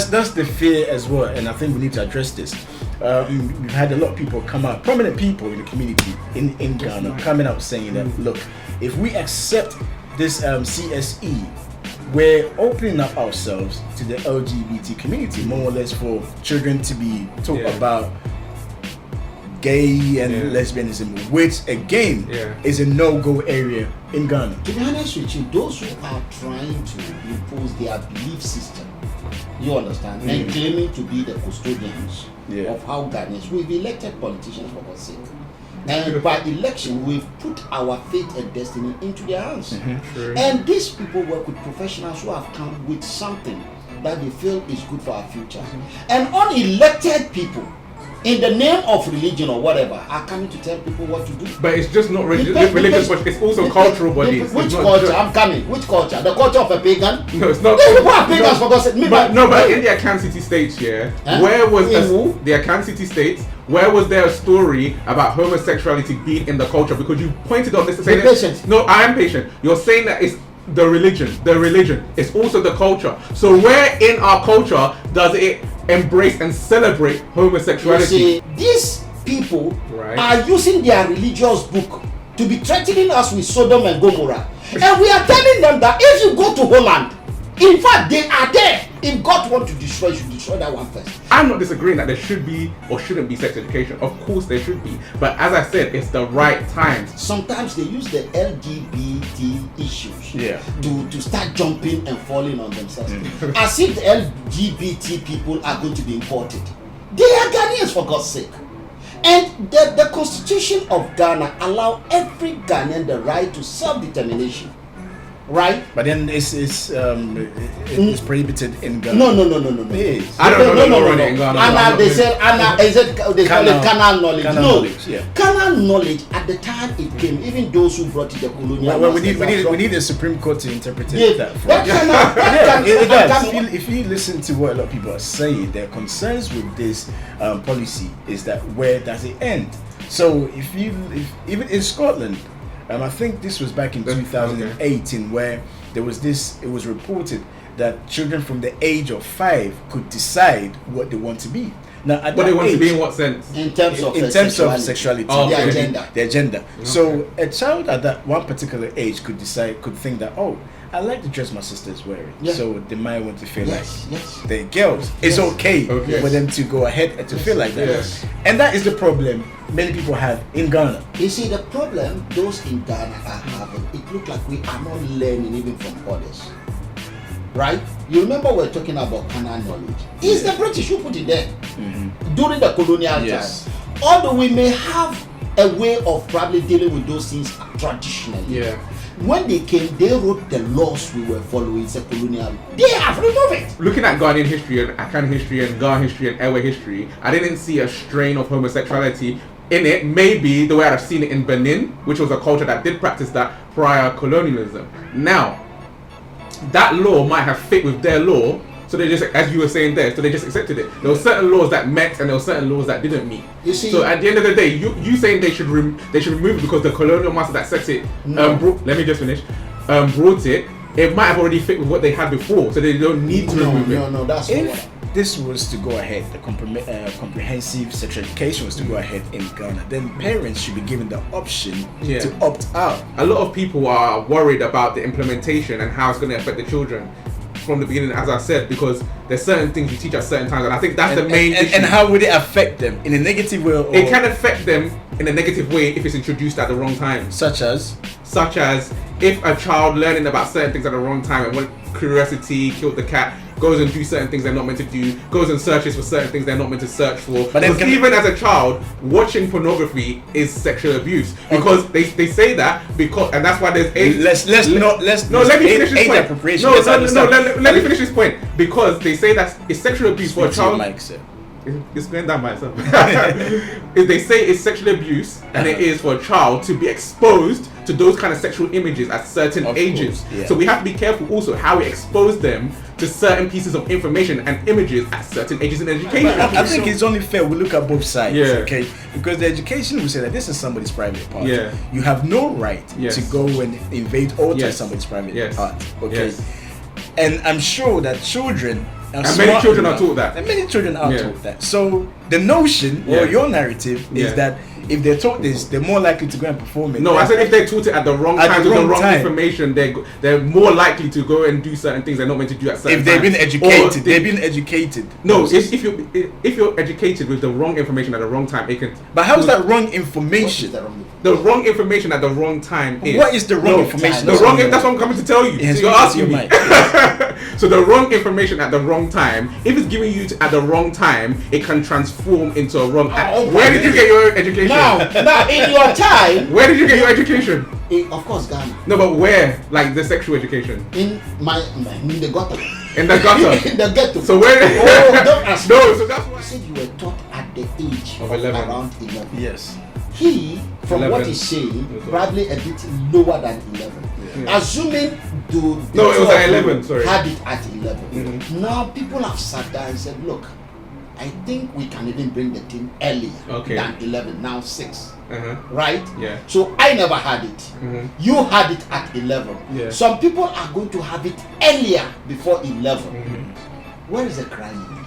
that's the fear as well, and I think we need to address this. We've had a lot of people come out, prominent people in the community in Ghana, coming out saying that, look, if we accept this CSE, we're opening up ourselves to the LGBT community, more or less, for children to be taught about gay and lesbianism, which again is a no-go area in Ghana. To be honest with you, those who are trying to impose their belief system, you understand, and claiming to be the custodians of how Ghanaians, we've elected politicians for God's sake. And by election, we've put our fate and destiny into their hands. And these people work with professionals who have come with something that they feel is good for our future. And unelected people, in the name of religion or whatever, are coming to tell people what to do. But it's just not religious, but it's also cultural bodies. Which culture? I'm coming. Which culture? The culture of a pagan? No, it's not. These people are pagans, for God's sake. But in the Akan City states, where was the Akan City states? Where was there a story about homosexuality being in the culture? Because you pointed on this to say that. No, I am patient. You're saying that it's the religion. It's also the culture. So where in our culture does it embrace and celebrate homosexuality? You see, these people are using their religious book to be threatening us with Sodom and Gomorrah. And we are telling them that if you go to Holland, in fact, they are there. If God wants to destroy, you should destroy that one first. I'm not disagreeing that there should be or shouldn't be sex education. Of course there should be. But as I said, it's the right time. Sometimes they use the LGBT issues to start jumping and falling on themselves. As if the LGBT people are going to be imported. They are Ghanaians, for God's sake. And the Constitution of Ghana allows every Ghanaian the right to self-determination. Right, but then it's prohibited in Ghana. No. Yes. I don't know. In Ghana. And they said, they call it carnal knowledge. Carnal knowledge at the time it came. Even those who brought it, the colonial. Well, we need the Supreme Court to interpret that. It does. If you listen to what a lot of people are saying, their concerns with this policy is that where does it end? So if even in Scotland. I think this was back in 2018 where there was this, it was reported that children from the age of 5 could decide what they want to be. Now, at what they want age, to be in what sense? In terms of sexuality. Their gender. So a child at that one particular age could think that, oh, I like the dress my sister is wearing. So they might want to feel like they're girls. It's okay for them to go ahead and to feel like that. And that is the problem many people have in Ghana. You see, the problem those in Ghana are having, it looks like we are not learning even from others. Right? You remember we're talking about carnal knowledge. It's the British who put it there during the colonial time. Although we may have a way of probably dealing with those things traditionally. When they came, they wrote the laws we were following, the colonial. They have removed it. Looking at Ghanaian history and Akan history and Ghana history and Ewe history, I didn't see a strain of homosexuality in it. Maybe the way I've seen it in Benin, which was a culture that did practice that prior colonialism. Now, that law might have fit with their law, so they just, as you were saying there, so they just accepted it. There were certain laws that met and there were certain laws that didn't meet. You see, so at the end of the day, you saying they should remove it because the colonial master that set it, let me just finish, brought it. It might have already fit with what they had before, so they don't need to remove it. No, that's if this was to go ahead, the comprehensive sexual education was to go ahead in Ghana, then parents should be given the option to opt out. A lot of people are worried about the implementation and how it's going to affect the children from the beginning, as I said, because there's certain things you teach at certain times, and I think that's the main issue. And how would it affect them in a negative way? It can affect them in a negative way if it's introduced at the wrong time. Such as if a child learning about certain things at the wrong time, and when curiosity killed the cat, goes and do certain things they're not meant to do, goes and searches for certain things they're not meant to search for. But then even as a child, watching pornography is sexual abuse, because they say that because, and that's why there's age. Let me finish this point. Let me finish this point, because they say that it's sexual abuse for a child. It's going down by itself. If they say it's sexual abuse, and it is for a child to be exposed to those kind of sexual images at certain ages. So we have to be careful also how we expose them to certain pieces of information and images at certain ages in education. I think it's only fair we look at both sides, okay? Because the education will say that this is somebody's private part. You have no right to go and invade, alter somebody's private part, okay? And I'm sure that children And many children are taught that. And many children are taught that. So the notion or your narrative is that if they're taught this, they're more likely to go and perform it. No, I said if they're taught it at the wrong time, with the wrong information, they're more likely to go and do certain things they're not meant to do at certain times. If they've been educated, they've been educated. No, if you're educated with the wrong information at the wrong time, it can. But how is that wrong information? The wrong information at the wrong time is. What is the wrong information? That's what I'm coming to tell you. So you're asking me. So the wrong information at the wrong time, if it's giving you at the wrong time, it can transform into a wrong act. Where did you get your education? Now, in your time. Where did you get your education? Of course, Ghana. No, but where? Like the sexual education? In the gutter. In the gutter. In the ghetto. So where? Don't ask no. me. So that's why You said you were taught at the age of 11. Around 11. Yes. He, from 11. what he's saying, probably a bit lower than 11. Yeah. Assuming the it was at 11. Sorry. Had it at 11. Now people have sat down and said, look, I think we can even bring the thing earlier than 11. Now 6. Right? Yeah. So I never had it. You had it at 11. Yeah. Some people are going to have it earlier before 11. Where is the crime?